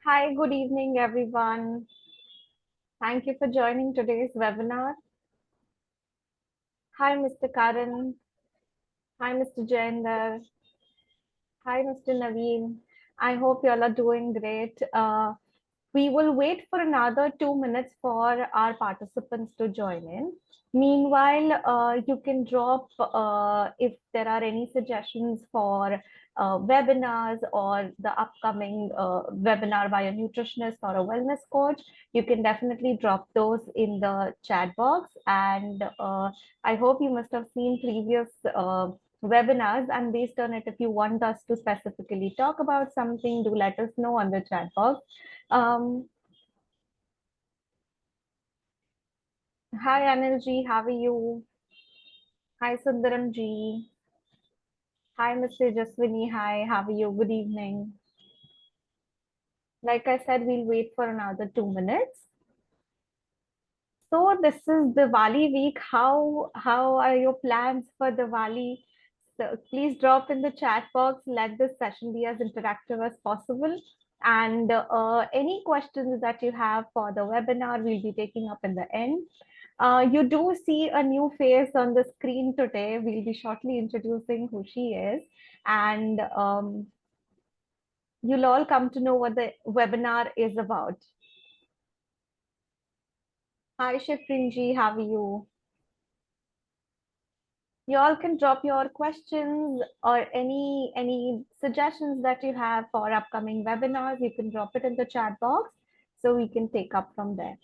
Hi, good evening, everyone. Thank you for joining today's webinar. Hi, Mr. Karan. Hi, Mr. Jayender. Hi, Mr. Naveen. I hope you all are doing great. We will wait for another 2 minutes for our participants to join in. Meanwhile, you can drop if there are any suggestions for webinars or the upcoming webinar by a nutritionist or a wellness coach. You can definitely drop those in the chat box. And I hope you must have seen previous webinars, and based on it, if you want us to specifically talk about something, do let us know on the chat box. um, Hi Anil ji, how are you? Hi Sundaram ji. Hi Mr. Jaswini. Hi, how are you? Good evening. Like I said, we'll wait for another 2 minutes. So this is Diwali week. How are your plans for Diwali? So please drop in the chat box. Let this session be as interactive as possible. And any questions that you have for the webinar, we'll be taking up in the end. You do see a new face on the screen today. We'll be shortly introducing who she is. And you'll all come to know what the webinar is about. Hi, Shifrinji, how are you? You all can drop your questions or any suggestions that you have for upcoming webinars. You can drop it in the chat box so we can take up from there.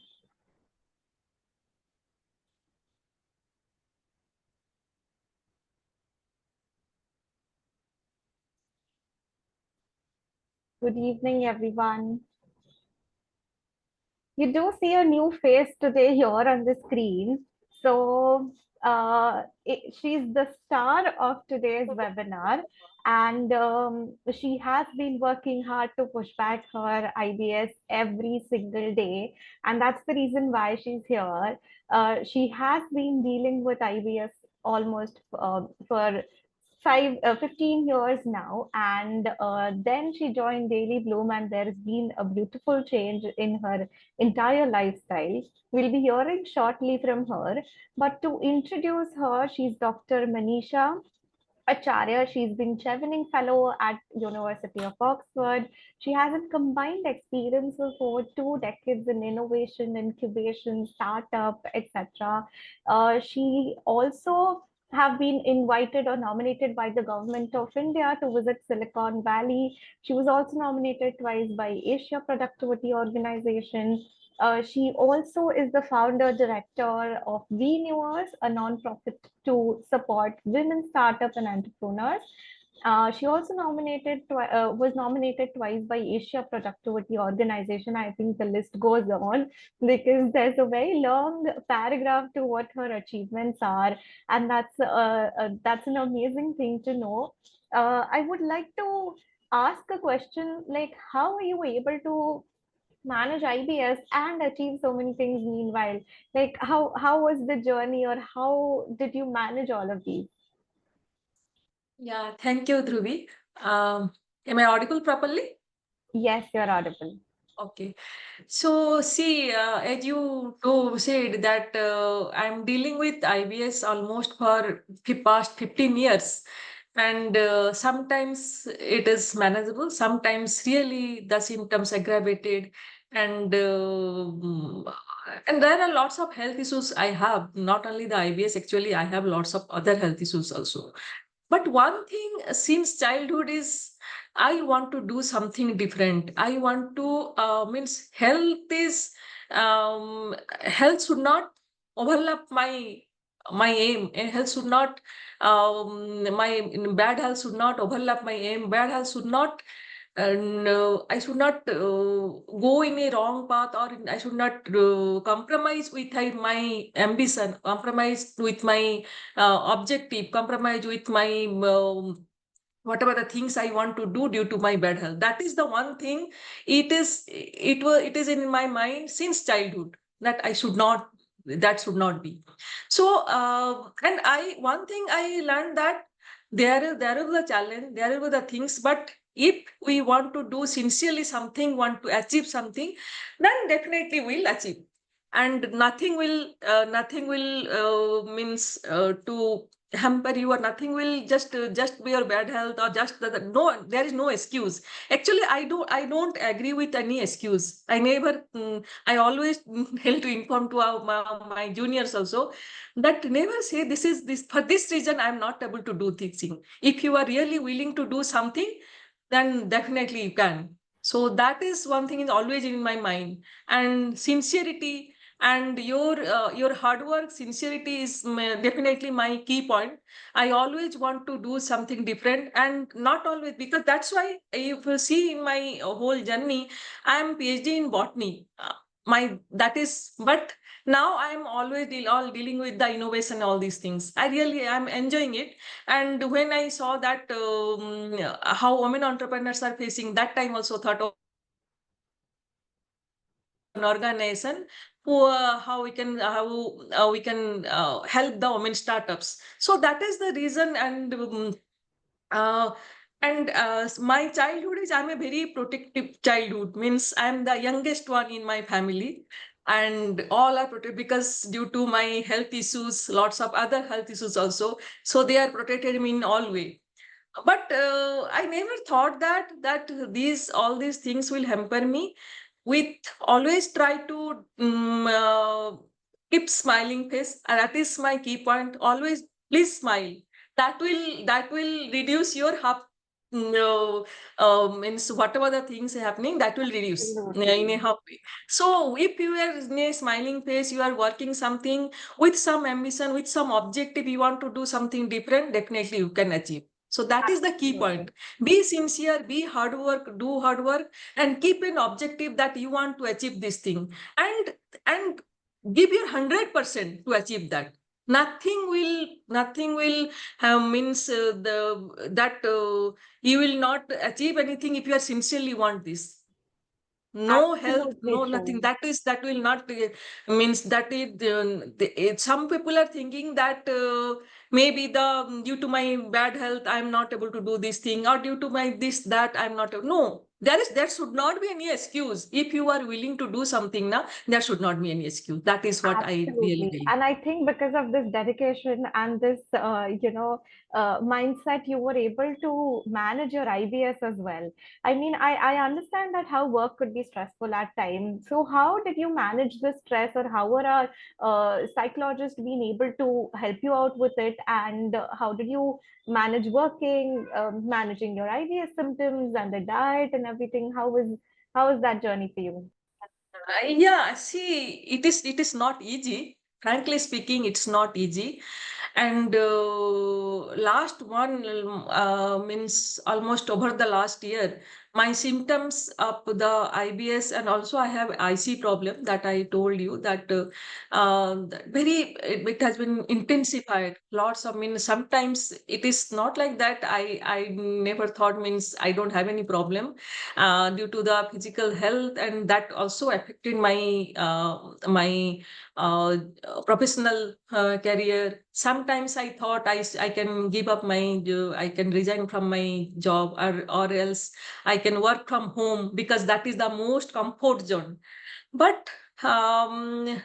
Good evening, everyone. You do see a new face today here on the screen. So she's the star of today's webinar, and she has been working hard to push back her IBS every single day, and that's the reason why she's here. She has been dealing with IBS almost for 15 years now, and then she joined Daily Bloom, and there's been a beautiful change in her entire lifestyle. We'll be hearing shortly from her, but to introduce her, she's Dr. Manisha Acharya. She's been Chevening Fellow at University of Oxford. She has a combined experience of over 2 decades in innovation, incubation, startup, etc. She also have been invited or nominated by the government of India to visit Silicon Valley. She was also nominated twice by Asia Productivity Organization. She also is the founder director of VNewers, a nonprofit to support women startup and entrepreneurs. She also was nominated twice by Asia Productivity Organization. I think the list goes on because there's a very long paragraph to what her achievements are, and that's an amazing thing to know. I would like to ask a question like, how are you able to manage IBS and achieve so many things meanwhile? Like how was the journey, or how did you manage all of these? Yeah, thank you, Dhruvi. Am I audible properly? Yes, you're audible. Okay. So, see, as you too said that I'm dealing with IBS almost for the past 15 years. And sometimes it is manageable, sometimes really the symptoms aggravated. And and there are lots of health issues I have, not only the IBS, actually, I have lots of other health issues also. But one thing since childhood is I want to do something different. I want to means health should not overlap my aim. And health should not my bad health should not overlap my aim. Bad health should not no, I should not go in a wrong path, or I should not compromise with my ambition, compromise with my objective, compromise with my whatever the things I want to do due to my bad health. That is the one thing. It is in my mind since childhood that I should not, that should not be. So and I one thing I learned that there is the challenge, there are the things, but if we want to do sincerely something, want to achieve something, then definitely we'll achieve. And nothing will means to hamper you, or nothing will just be your bad health, or just no, there is no excuse. Actually, I don't agree with any excuse. I never I always help to inform to my juniors also, that never say this for this reason I'm not able to do this thing. If you are really willing to do something, then definitely you can. So that is one thing is always in my mind. And sincerity and your hard work, sincerity is definitely my key point. I always want to do something different, and not always, because that's why if you see in my whole journey, I am PhD in botany. My that is, but now I'm always dealing with the innovation, all these things. I really am enjoying it. And when I saw that how women entrepreneurs are facing, that time also thought, okay, an organization who how we can help the women startups. So that is the reason. And uh, my childhood is, I'm a very protective childhood, means I'm the youngest one in my family, and all are protected because due to my health issues, lots of other health issues also, so they are protected me in all way. But I never thought that these all these things will hamper me. With always try to keep smiling face, and that is my key point. Always please smile. That will reduce your half, no, means whatever the things happening, that will reduce in a Absolutely. half way. So if you are in a smiling face, you are working something with some ambition, with some objective, you want to do something different, definitely you can achieve. So that is the key Absolutely. point. Be sincere, be hard work, do hard work, and keep an objective that you want to achieve this thing, and give your 100% to achieve that. Nothing will have means the that you will not achieve anything if you are sincerely want this. No health, Absolutely no nothing. true. That will not means that some people are thinking that maybe due to my bad health I'm not able to do this thing, or due to my this that I'm not no, there should not be any excuse. If you are willing to do something now, there should not be any excuse. That is what I really Absolutely. believe. And I think because of this dedication and this, mindset, you were able to manage your IBS as well. I mean, I understand that how work could be stressful at times. So how did you manage the stress, or how were our psychologists being able to help you out with it? And how did you manage working, managing your IBS symptoms and the diet and everything? How was that journey for you? Yeah, see, it is not easy. Frankly speaking, it's not easy. And last one means almost over the last year, my symptoms of the IBS, and also I have IC problem that I told you that it has been intensified. Lots of means sometimes it is not like that. I never thought means I don't have any problem due to the physical health, and that also affected my professional career. Sometimes I thought I can give up I can resign from my job, or else I can work from home, because that is the most comfort zone. But um,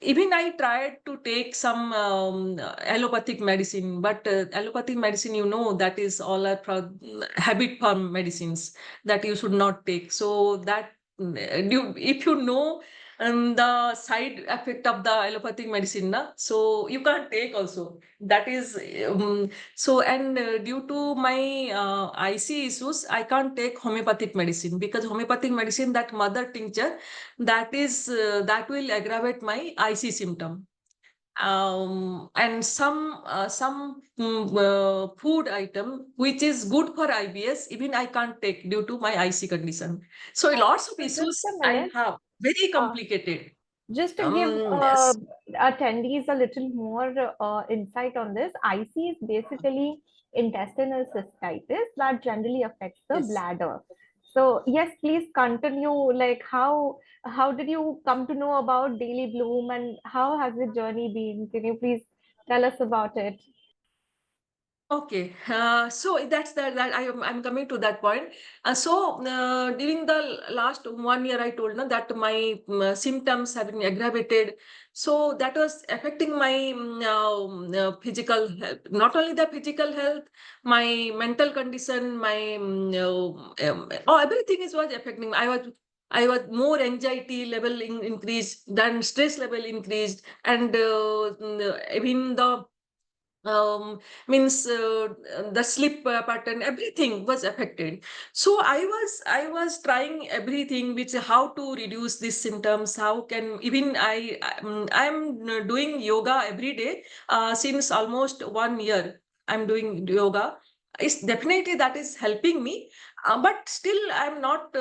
even I tried to take some allopathic medicine, but allopathic medicine, that is all are habit form medicines that you should not take. So that if you know the side effect of the allopathic medicine, na, so you can't take also. That is so, and due to my IC issues, I can't take homeopathic medicine, because homeopathic medicine, that mother tincture, that will aggravate my IC symptom. And some food item which is good for IBS, even I can't take due to my IC condition. So lots of So just issues a I minute. have, very Uh, complicated. Just to give Yes. attendees a little more insight on this, IC is basically intestinal cystitis that generally affects the Yes. bladder. So yes, please continue. Like how did you come to know about Daily Bloom, and how has the journey been? Can you please tell us about it? Okay, so that's that I'm coming to that point. During the last 1 year, I told na that my symptoms have been aggravated. So that was affecting my physical health. Not only the physical health, my mental condition, my everything was affecting. I was more anxiety level increased, then stress level increased, and even the um, means the sleep pattern, everything was affected. So I was trying everything, which how to reduce these symptoms, how can even I'm doing yoga every day since almost 1 year. I'm doing yoga. It's definitely that is helping me, but still I'm not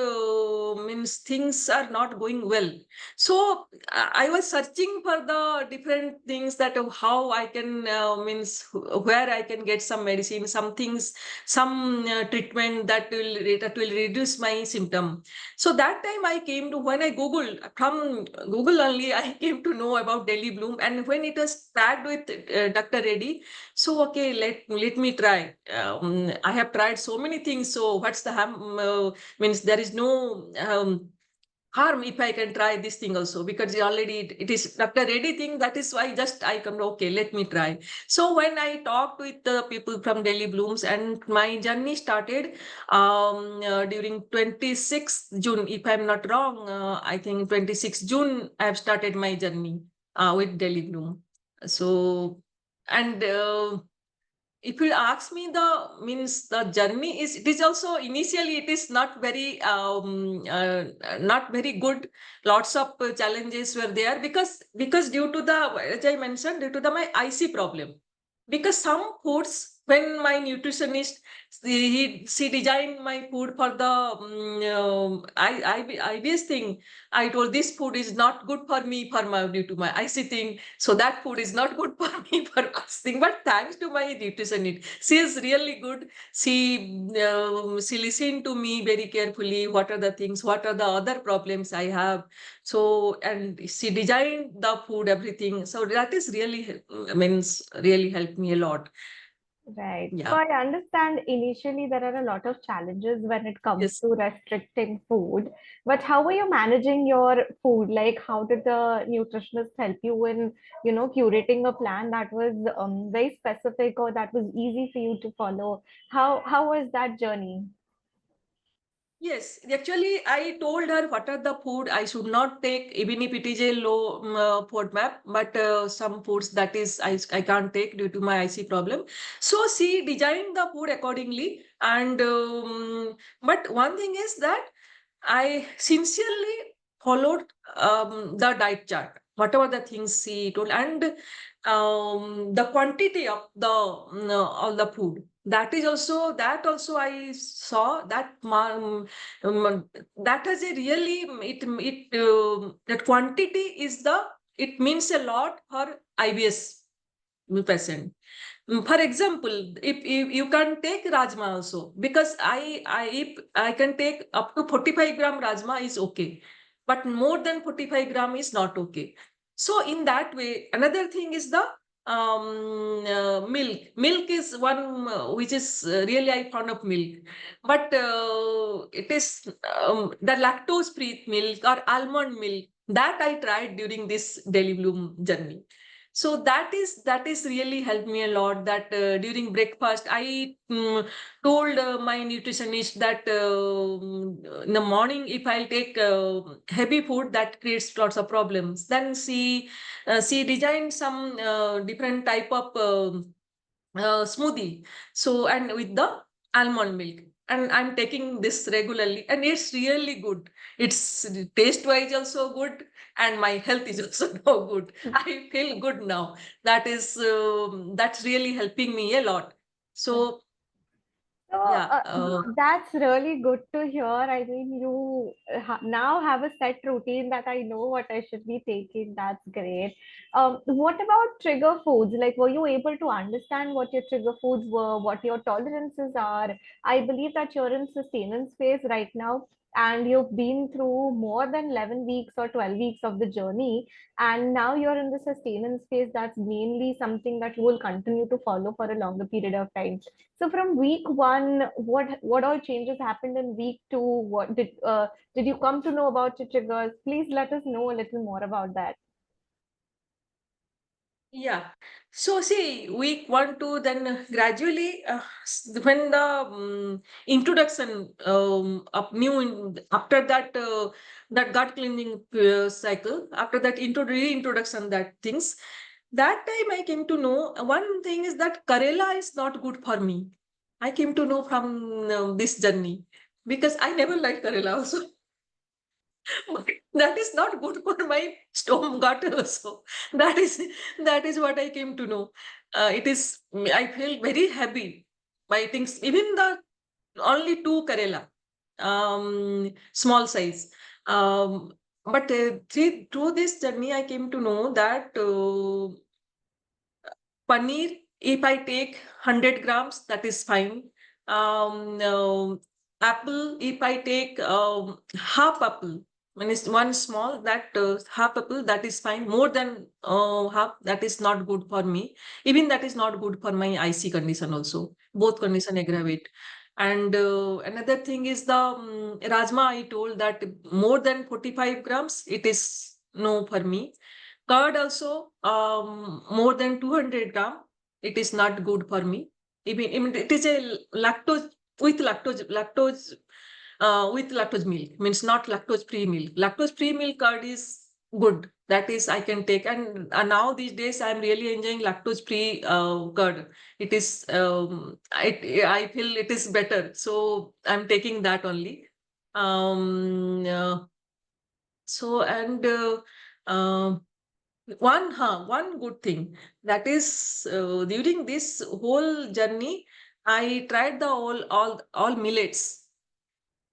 means things are not going well. So I was searching for the different things that how I can means where I can get some medicine, some things, some treatment that will reduce my symptom. So that time I came to, when I Googled, from Google only I came to know about Delhi Bloom, and when it was tagged with Dr. Reddy, so okay, let me try. I have tried so many things. So what's the means there is no harm if I can try this thing also, because already it is Dr. Reddy thing. That is why just I come, okay, let me try. So when I talked with the people from Delhi Blooms, and my journey started during 26th June, if I'm not wrong, I think 26th June, I have started my journey with Delhi Bloom. So, and if you ask me, the means the journey is, it is also initially it is not very not very good. Lots of challenges were there, because due to the, as I mentioned, due to the my IC problem. Because some foods, when my nutritionist, she designed my food for the IBS thing. I told this food is not good for me for my, due to my IC thing. So that food is not good for me for fasting. But thanks to my nutritionist, she is really good. She listened to me very carefully. What are the things? What are the other problems I have? So, and she designed the food, everything. So that is really means really helped me a lot. Right. So Yeah. I understand initially there are a lot of challenges when it comes Yes. to restricting food, but how are you managing your food? Like, how did the nutritionist help you in, curating a plan that was very specific or that was easy for you to follow? How was that journey? Yes, actually, I told her what are the food I should not take, even if it is a low food map, but some foods that is I can't take due to my IC problem. So she designed the food accordingly. And but one thing is that I sincerely followed the diet chart, whatever the things she told, and the quantity of the all the food. That also I saw that that has a really that quantity is the, it means a lot for IBS patient. For example, if you can take rajma also, because if I can take up to 45 gram rajma is okay, but more than 45 gram is not okay. So in that way, another thing is the milk. Milk is one which is really I fond of milk, but it is the lactose free milk or almond milk that I tried during this Daily Bloom journey. So that is really helped me a lot. That during breakfast I told my nutritionist that in the morning if I'll take heavy food, that creates lots of problems. Then she designed some different type of smoothie, so, and with the almond milk, and I'm taking this regularly, and it's really good. It's taste wise also good, and my health is also now good. I feel good now. That's really helping me a lot. So So yeah. that's really good to hear. I mean, you now have a set routine that I know what I should be taking. That's great. What about trigger foods? Like, were you able to understand what your trigger foods were, what your tolerances are? I believe that you're in sustenance phase right now. and you've been through more than 11 weeks or 12 weeks of the journey, and now you're in the sustenance phase. That's mainly something that you will continue to follow for a longer period of time. So from week one, what all changes happened in week two? What did you come to know about your triggers? Please let us know a little more about that. Yeah. So see, week 1, 2, then gradually, when the introduction of new after that that gut cleansing cycle, after that reintroduction, that things, that time I came to know one thing is that Karela is not good for me. I came to know from this journey, because I never liked Karela also. That is not good for my stomach gut also. That is that is what I came to know. It is, I feel very happy by things, even the only two Karela, small size. But through this journey, I came to know that paneer, if I take 100 grams, that is fine. Apple, if I take half apple, when it's one small, that half apple, that is fine. More than half, that is not good for me. Even that is not good for my IC condition also. Both condition aggravate. And another thing is the rajma. I told that more than 45 grams, it is no for me. Curd also, more than 200 gram, it is not good for me. Even it is a lactose with lactose milk, means not lactose free milk. Lactose free milk curd is good. That is I can take, and now these days I am really enjoying lactose free curd. It is I feel it is better, so I'm taking that only. Um, uh, so and one good thing, that is during this whole journey, I tried the all millets,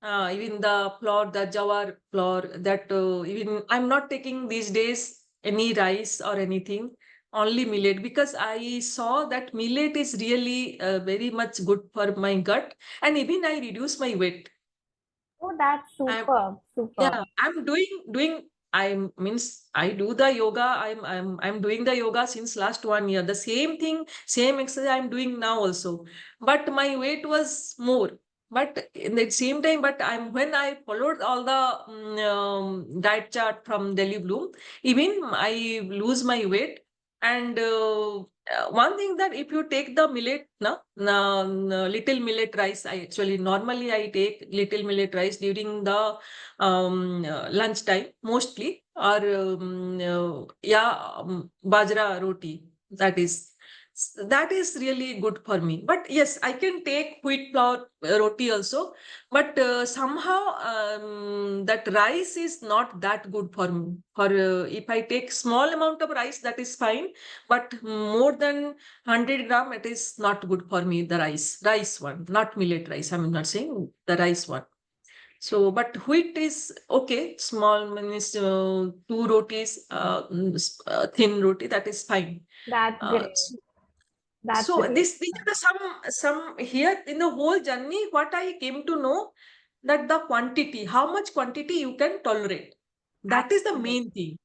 even the flour, the jawar flour. That even I'm not taking these days any rice or anything, only millet, because I saw that millet is really very much good for my gut, and even I reduce my weight. Oh, that's I'm superb, superb. Yeah, I'm doing. I means I do the yoga. I'm doing the yoga since last 1 year. The same thing, same exercise I'm doing now also. But my weight was more. But in the same time, but I'm when I followed all the diet chart from Delhi Bloom, even I lose my weight. And one thing, that if you take the millet, little millet rice, I actually normally I take little millet rice during the lunchtime mostly, or bajra roti. That is really good for me. But yes, I can take wheat flour roti also. But somehow that rice is not that good for me. For if I take small amount of rice, that is fine. But more than 100 gram, it is not good for me. The rice one, not millet rice. I'm not saying the rice one. So, but wheat is okay. Small means two rotis, thin roti, that is fine. That's Uh, great. so, That's so really these are the some here in the whole journey. What I came to know, that the quantity, how much quantity you can tolerate. That is the absolutely. main thing.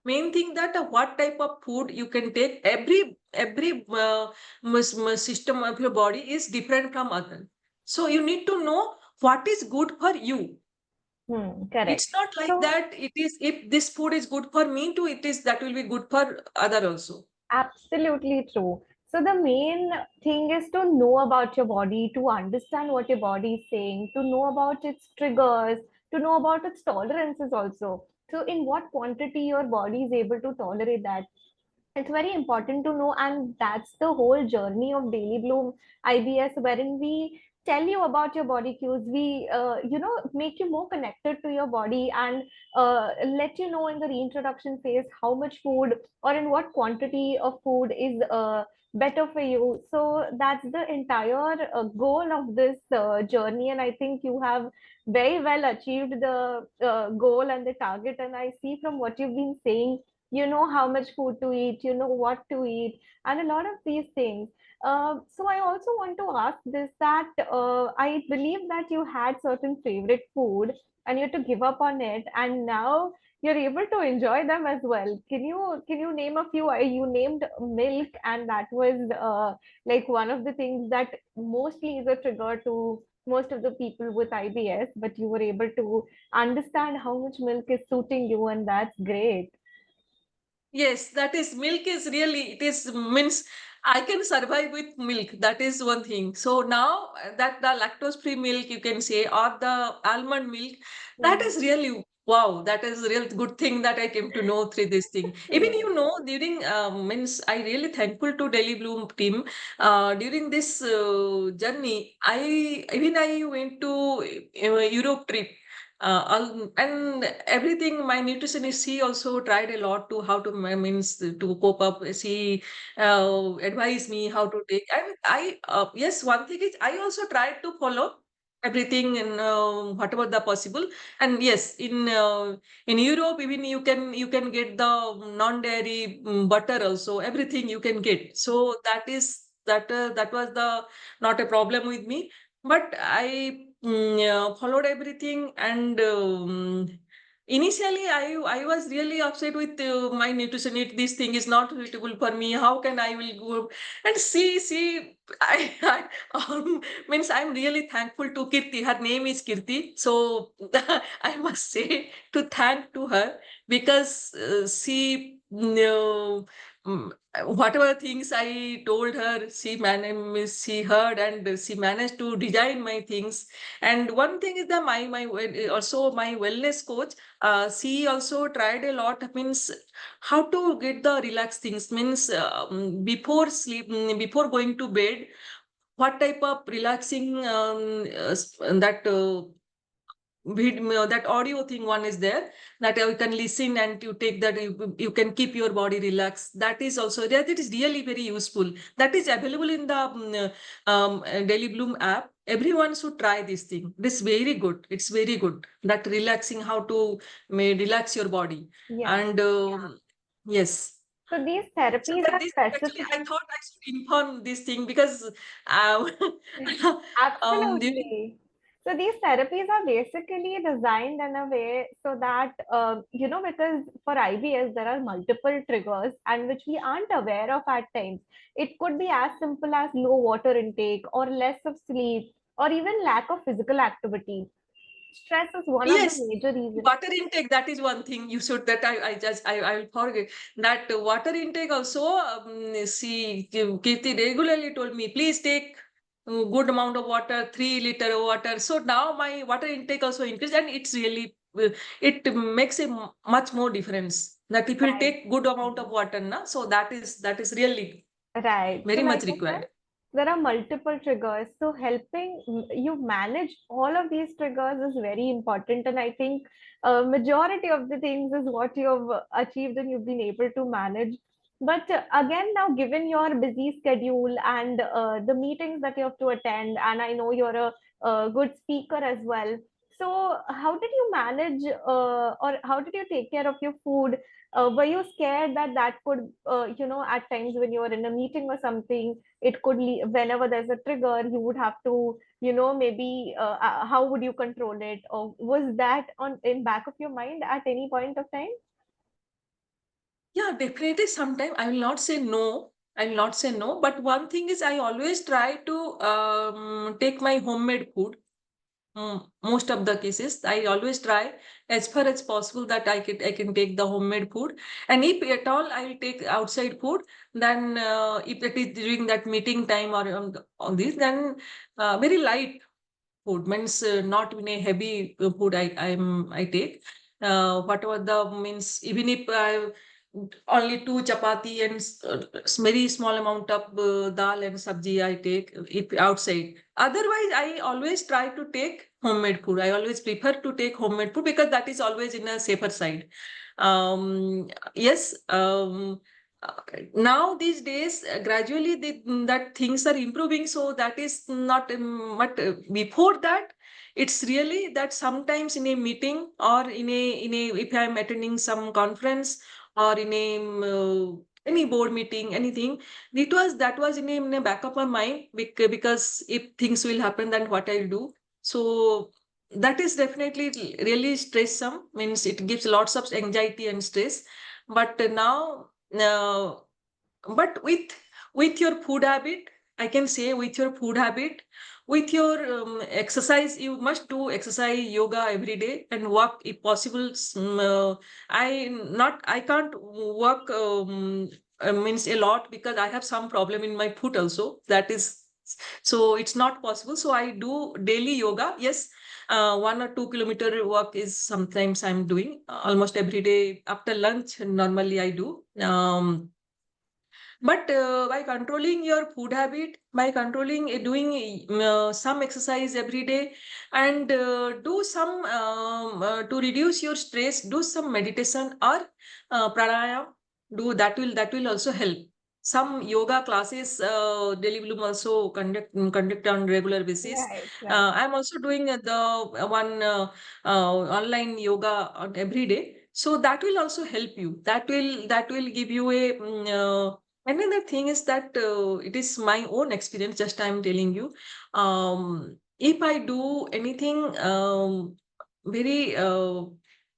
Main thing, that what type of food you can take. Every system of your body is different from other. So you need to know what is good for you. Correct. It's not like So that. It is, if this food is good for me too, it is that will be good for other also. absolutely true. So the main thing is to know about your body, to understand what your body is saying, to know about its triggers, to know about its tolerances also. So in what quantity your body is able to tolerate that. It's very important to know, and that's the whole journey of Daily Bloom IBS, wherein we tell you about your body cues. We make you more connected to your body, and let you know in the reintroduction phase how much food or in what quantity of food is better for you. So that's the entire goal of this journey, and I think you have very well achieved the goal and the target. And I see from what you've been saying, you know how much food to eat, you know what to eat, and a lot of these things. So I also want to ask this that I believe that you had certain favorite food and you had to give up on it, and now you're able to enjoy them as well. Can you name a few? You named milk, and that was like one of the things that mostly is a trigger to most of the people with IBS. But you were able to understand how much milk is suiting you, and that's great. Yes, that is milk is really, it is means I can survive with milk. That is one thing. So now that the lactose free milk you can say, or the almond milk, that Hmm. is really wow. That is a real good thing that I came to know through this thing. Even Yeah. during means I really thankful to Delhi Bloom team. During this journey, I went to Europe trip. And everything my nutritionist, she also tried a lot to how to means to cope up. She advised me how to take, and I yes, one thing is I also tried to follow everything and whatever the possible. And yes, in Europe even you can get the non-dairy butter also, everything you can get. So that was the not a problem with me. But I followed everything, and initially I was really upset with my nutrition. This thing is not suitable for me. How can I will go and see? I means I'm really thankful to Kirti. Her name is Kirti, so I must say to thank to her, because she whatever things I told her, she heard, and she managed to design my things. And one thing is that also my wellness coach, she also tried a lot. Means how to get the relaxed things. Means before sleep, before going to bed, what type of relaxing that that audio thing one is there, that you can listen and you take that, you can keep your body relaxed. That is also that it is really very useful. That is available in the Daily Bloom app. Everyone should try this thing. This very good. It's very good. That relaxing, how to relax your body. Yeah. And yes. So these So therapies that are this actually specific. I thought I should inform this thing, because uh, during Absolutely. So these therapies are basically designed in a way so that, because for IBS, there are multiple triggers and which we aren't aware of at times. It could be as simple as low water intake or less of sleep or even lack of physical activity. Stress is one of the yes, major reasons. water intake, that is one thing you should, that I will forget that water intake also. See, Kirti regularly told me, please take good amount of water, 3 liter of water. So now my water intake also increased, and it's really it makes a much more difference. That if you Right. take good amount of water, na, so that is really Right. So, very like much I said, required. there are multiple triggers. So, helping you manage all of these triggers is very important. And I think majority of the things is what you've achieved and you've been able to manage. But again, now given your busy schedule and the meetings that you have to attend, and I know you're a good speaker as well. So, how did you manage, or how did you take care of your food? Were you scared that that could, at times when you are in a meeting or something, it could, whenever there's a trigger, you would have to, maybe, how would you control it? Or was that on in back of your mind at any point of time? Yeah, definitely. Sometime I will not say no. I will not say no. But one thing is, I always try to take my homemade food. Most of the cases, I always try as far as possible that I can take the homemade food. And if at all I will take outside food, then if it is during that meeting time or on this, then very light food, means not in a heavy food I take. Whatever the means, even if I only two chapati and very small amount of dal and sabji I take if outside. Otherwise, I always try to take homemade food. I always prefer to take homemade food, because that is always in a safer side. Yes. Now these days, gradually that things are improving, so that is not but before that, it's really that sometimes in a meeting, or in a if I'm attending some conference, or in a any board meeting, anything. That was in a back of my mind, because if things will happen, then what I'll do. So that is definitely really stress some, means it gives lots of anxiety and stress. But now, uh, but with your food habit, I can say, with your food habit, with your exercise, you must do exercise, yoga every day, and walk if possible. I can't walk, means a lot, because I have some problem in my foot also, that is, so it's not possible. So I do daily yoga, yes. 1 or 2 kilometer walk is sometimes I'm doing, almost every day after lunch. Normally I do. But by controlling your food habit, by controlling, doing some exercise every day, and do some, to reduce your stress, do some meditation or pranayam, do that will also help. Some yoga classes, Delhi Bloom also conduct on regular basis. Right, right, I'm also doing the one online yoga on every day. So that will also help you. That will give you a another thing is that it is my own experience, just I'm telling you. If I do anything very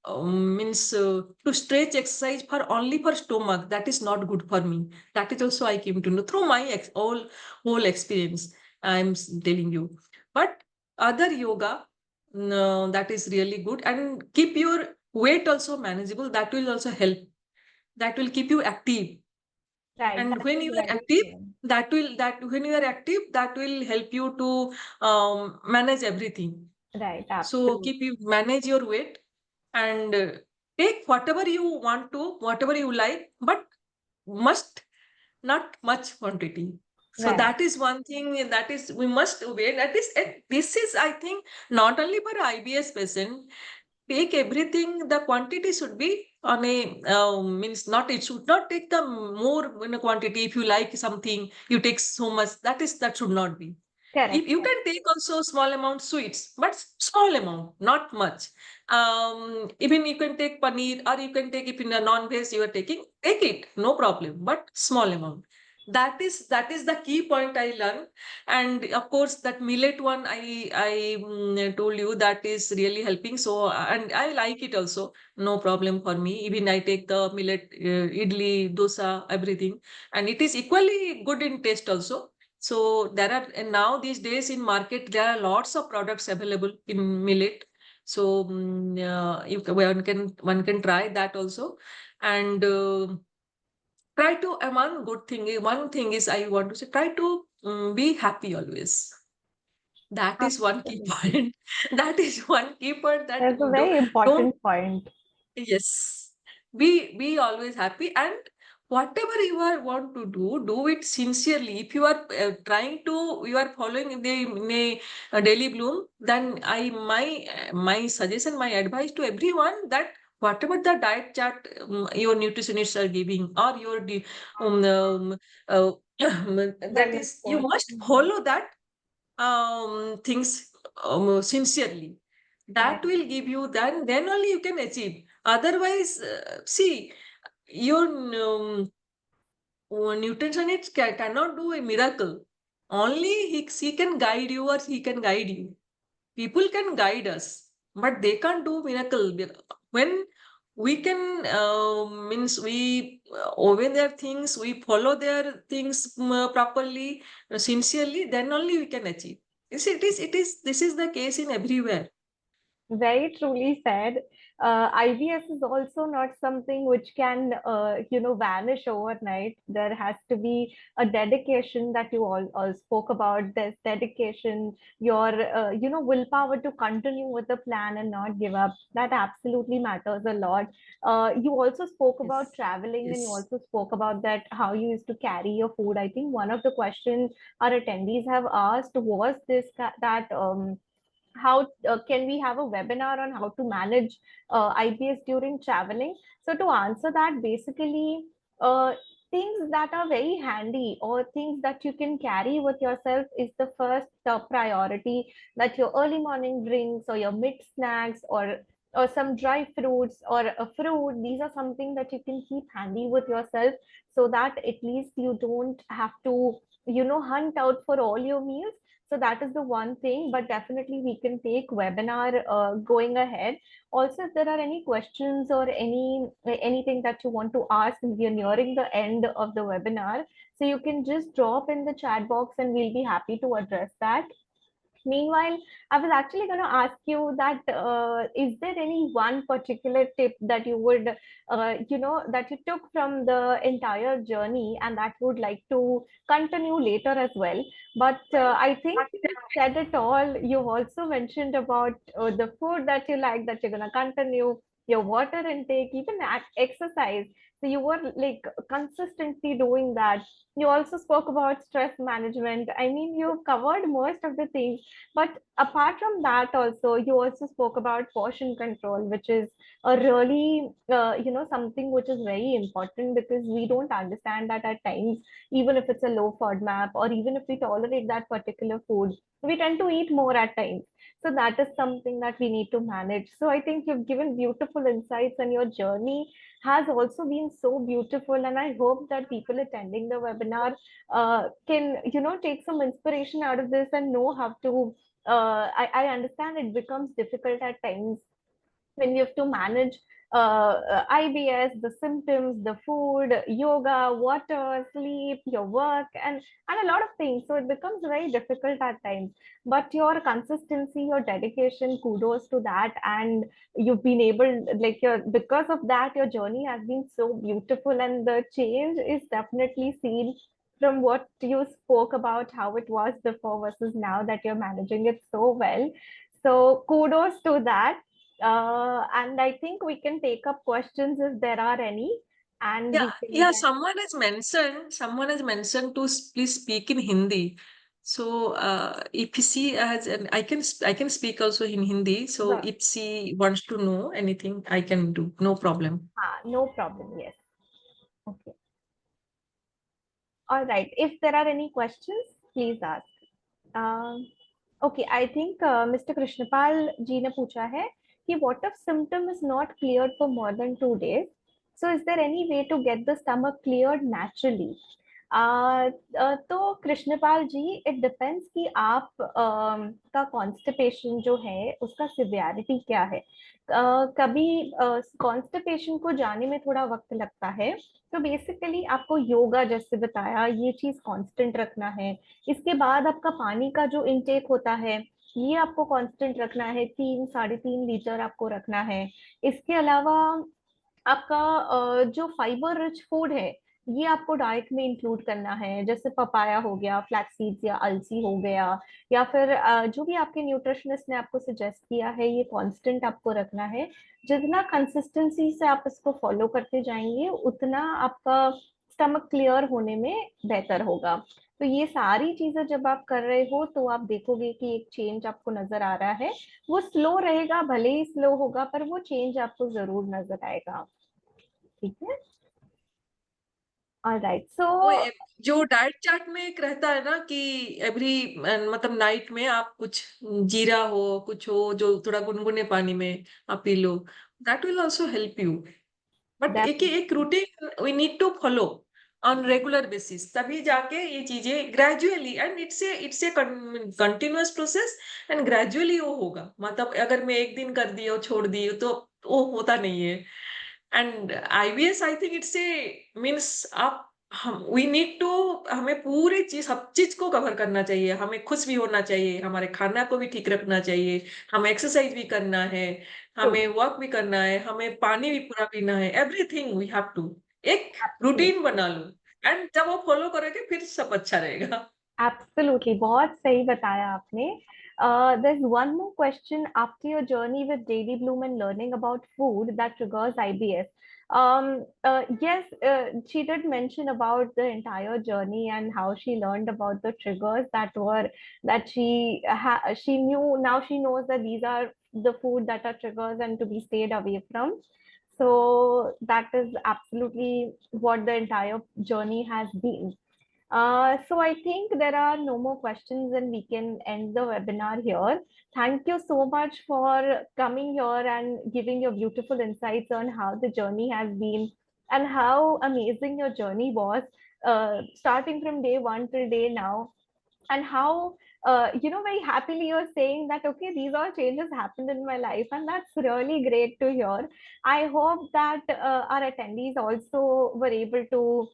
means to stretch exercise for only for stomach, that is not good for me. That is also I came to know through my whole experience. Telling you, but other yoga, no, that is really good, and keep your weight also manageable. That will also help. That will keep you active, right. and That when is you are very active, true. that when you are active, that will help you to manage everything. Right, So absolutely. keep you manage your weight, and take whatever you want to, whatever you like, but must not much quantity. So Right, that is one thing, that is we must wait. That is, this is, I think, not only for IBS patient. Take everything, the quantity should be on a means, not, it should not take the more in a quantity. If you like something, you take so much, that should not be. If correct, you correct. can take also small amount sweets, but small amount, not much. Even you can take paneer, or you can take, if in a non-veg you are taking, take it, no problem, but small amount. That is the key point I learned. And of course, that millet one, I told you, that is really helping. So, and I like it also, no problem for me. Even I take the millet, idli, dosa, everything, and it is equally good in taste also. So there are, and now these days in market, there are lots of products available in millet. So one can try that also. And try to, one thing is, I want to say, try to be happy always. That is one key Absolutely. point. That is one key point, that That's a very don't. important point. Yes, be always happy, and whatever you are want to do it sincerely. If you are trying to, you are following in a daily bloom, then my suggestion, my advice to everyone, that whatever the diet chart your nutritionists are giving, or uh, that Wellness is, you coach. must Mhm. follow that things sincerely. That Right. will give you, then only you can achieve. Otherwise, see, your nutritionist cannot do a miracle. Only she can guide you, or he can guide you. People can guide us, but they can't do miracle. When we can, means we obey their things, we follow their things properly, sincerely, then only we can achieve. This is the case in everywhere. Very truly said. IBS is also not something which can, vanish overnight. There has to be a dedication that you all spoke about. This dedication, your, willpower to continue with the plan and not give up. That absolutely matters a lot. You also spoke about Yes. traveling, and you Yes. also spoke about that how you used to carry your food. I think one of the questions our attendees have asked was this, that how can we have a webinar on how to manage IBS during traveling? So to answer that, basically, things that are very handy or things that you can carry with yourself is the first priority, that your early morning drinks or your mid snacks or or some dry fruits or a fruit. These are something that you can keep handy with yourself, so that at least you don't have to, hunt out for all your meals. So that is the one thing, but definitely we can take webinar going ahead. Also, if there are any questions or anything that you want to ask, we are nearing the end of the webinar, so you can just drop in the chat box and we'll be happy to address that. Meanwhile, I was actually going to ask you that is there any one particular tip that you would, that you took from the entire journey and that would like to continue later as well? But I think you said it all. You've also mentioned about the food that you like, that you're going to continue, your water intake, even exercise. So you were like consistently doing that. You also spoke about stress management. I mean, you covered most of the things, but apart from that, also, you also spoke about portion control, which is a really, something which is very important, because we don't understand that at times, even if it's a low FODMAP or even if we tolerate that particular food, we tend to eat more at times. So that is something that we need to manage. So I think you've given beautiful insights, and your journey has also been so beautiful. And I hope that people attending the webinar can, take some inspiration out of this and know how to I understand it becomes difficult at times when you have to manage IBS, the symptoms, the food, yoga, water, sleep, your work, and a lot of things. So it becomes very difficult at times. But your consistency, your dedication, kudos to that. And you've been able, like, because of that, your journey has been so beautiful, and the change is definitely seen from what you spoke about how it was before versus now that you're managing it so well. So kudos to that. And I think we can take up questions if there are any, and we Yeah, can yeah. then. Someone has mentioned to please speak in Hindi. So, if she has, and I can speak also in Hindi. So, Sure. if she wants to know anything, I can do. No problem. No problem. Yes. Okay. All right. If there are any questions, please ask. Um, okay, I think Mr. Krishnapal ji ने पूछा है कि what if symptom is not cleared for more than 2 days? So is there any way to get the stomach cleared naturally? तो कृष्णपाल जी, it depends कि आप का constipation जो है उसका सिवियरिटी क्या है. कभी कॉन्स्टिपेशन को जाने में थोड़ा वक्त लगता है, तो बेसिकली आपको योगा जैसे बताया ये चीज कांस्टेंट रखना है. इसके बाद आपका पानी का जो इनटेक होता है ये आपको कांस्टेंट रखना है, 3 साढ़े 3 लीटर आपको रखना है. इसके अलावा आपका जो फाइबर रिच फूड है ये आपको डाइट में इंक्लूड करना है, जैसे पपाया हो गया, फ्लैक्स सीड्स या अलसी हो गया, या फिर जो भी आपके न्यूट्रिशनिस्ट ने आपको सजेस्ट किया है ये कांस्टेंट आपको रखना है. जितना कंसिस्टेंसी से आप इसको फॉलो करते जाएंगे उतना आपका स्टमक क्लियर होने में बेहतर होगा. तो ये सारी चीजें जब आप कर रहे हो तो आप देखोगे कि एक चेंज आपको नजर आ रहा है. वो स्लो रहेगा, भले ही स्लो होगा, पर वो चेंज आपको जरूर नजर आएगा. ठीक है. ऑलराइट. सो वो जो डाइट चार्ट में एक रहता है ना कि एवरी मतलब नाइट में आप कुछ जीरा हो, कुछ हो जो थोड़ा गुनगुने पानी में आप पी लो, that will also help you. But एक routine we need to follow on regular basis, तभी जाके ये चीजें gradually, and it's a continuous process, and gradually वो होगा. मतलब अगर मैं एक दिन कर दी और छोड़ दी तो वो होता नहीं है. And IBS I think it's a means आप हम वी नीड टू, हमें पूरी चीज सब चीज को कवर करना चाहिए. हमें खुश भी होना चाहिए, हमारे खाना को भी ठीक रखना चाहिए, हमें एक्सरसाइज भी करना है, ट्रू. हमें वर्क भी करना है, हमें पानी भी पूरा पीना है. एवरीथिंग वी हैव टू एक एब्सोल्युटली. रूटीन बना लो, एंड जब वो फॉलो करोगे फिर सब अच्छा रहेगा. एब्सोल्युटली, बहुत सही बताया आपने. There's one more question after your journey with Daily Bloom and learning about food that triggers IBS. Yes, she did mention about the entire journey and how she learned about the triggers that she knew. Now she knows that these are the food that are triggers and to be stayed away from. So that is absolutely what the entire journey has been. So I think there are no more questions and we can end the webinar here. Thank you so much for coming here and giving your beautiful insights on how the journey has been and how amazing your journey was, starting from day one till day now, and how very happily you're saying that okay, these all changes happened in my life, and that's really great to hear. I hope that our attendees also were able to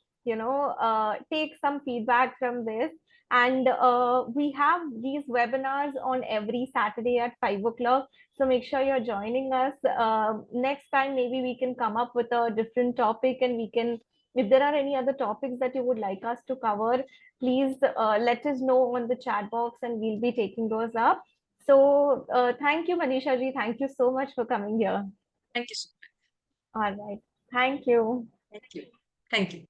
take some feedback from this. And we have these webinars on every Saturday at 5 o'clock, so make sure you're joining us. Next time maybe we can come up with a different topic, and we can, if there are any other topics that you would like us to cover, please let us know on the chat box and we'll be taking those up. So thank you, Manisha ji. Thank you so much for coming here. Thank you so much. All right. Thank you. Thank you. Thank you.